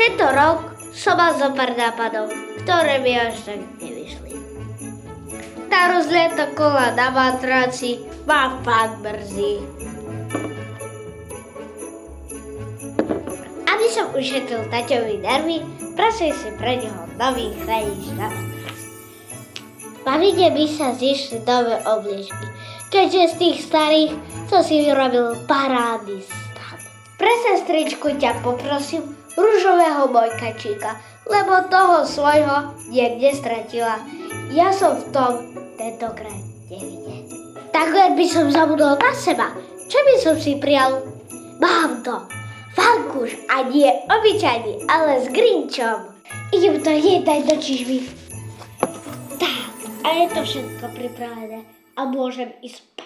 Tento rok som mal zo pár nápadov, ktoré mi až tak nevyšli. Tá rozlieta kola na matraci ma fakt mrzí. Aby som ušetril taťovi nervy, prosím si pre neho nový chladíč na matraci. Mamine by sa zišli nové obliečky, keďže z tých starých som si vyrobil parádny stan. Pre sestričku ťa poprosím ružového mojkačíka, lebo toho svojho niekde stratila. Ja som v tom tentokrát nevidel. Takmer by som zabudol na seba. Čo by som si prijal? Mám to. Vankúš a nie obyčajný, ale s Grinčom. Idem to hneď dať do čižmy. Tak, a je to všetko pripravené a môžem ísť spať.